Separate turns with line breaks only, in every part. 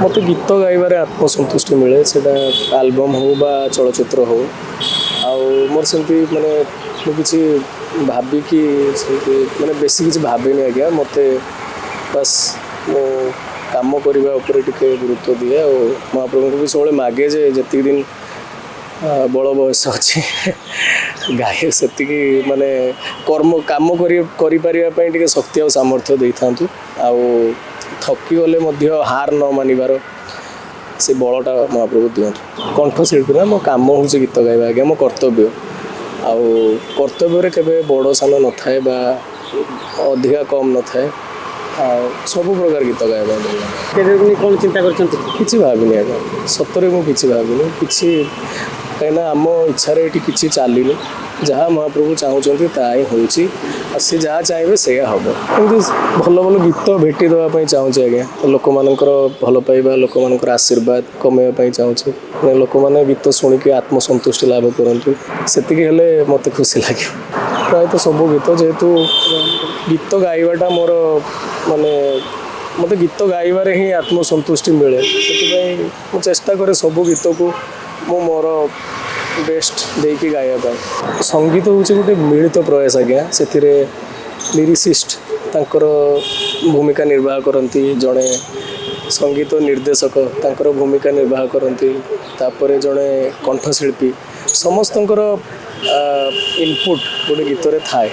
मत गीत गाइबार आत्मसंतुष्टि मिले से आलबम हो बा चलचित्र हो मोर सेमती माने किसी भाविकी माने बेसी किसी भावेनि आज्ञा मत बस मो काम करने उपर टिके गुरुत्व दिए और महाप्रभु को भी सब मागे जे जी दिन बड़ बयस अच्छी गाय से माने कर्म काम कर शक्ति और सामर्थ्य दे था थकी गले हार न मानवर से बलटा महाप्रभु दिंतु कंठशिल्पी ना मो काम हूँ गीत गाइबा आज्ञा मो कर्तव्य आउ कर्तव्य केबे बड़ सान न थाए बा अधिका कम न थाए सब प्रकार गीत गाइबा
कौन चिंता
किसी भाविनी आज्ञा सतरे मुझे भाविनी किसी कहीं आम इच्छा कि चलनी जहाँ महाप्रभु चाहूँगी ताही हो सी जहाँ चाहिए से हम एमती भल भल गीत भेटी देवाई चाहूँगी आज्ञा लोक मानकर भल पाइबा लोक मानकर आशीर्वाद कमेवाई चाहूँगी लोक मैंने गीत शुणिकी आत्मसंतुष्टि लाभ करूँ से मत खुशी लगे प्रायतः सब गीत जेहेतु गीत गाइबाटा मोर माने मत गीत गाइबारे ही आत्मसंतुष्टि मिले से चेष्टा करे सब गीत को मोर बेस्ट देकी गाइबा संगीत हूँ गोटे मिलित प्रयास आज्ञा से लिरिसिस्ट तांकर भूमिका निर्वाह करती जड़े संगीत निर्देशक तांकर भूमिका निर्वाह करती तापर जड़े कंठशिल्पी समस्तंकर इनपुट गोटे गीत थाए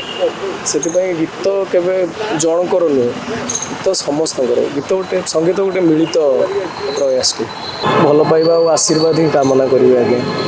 से गीत केवे जनकर नुहे गीत समस्त गीत गोटे संगीत गोटे मिलित प्रयास भल पाइबा और आशीर्वाद ही कामना करेंगे आज्ञा।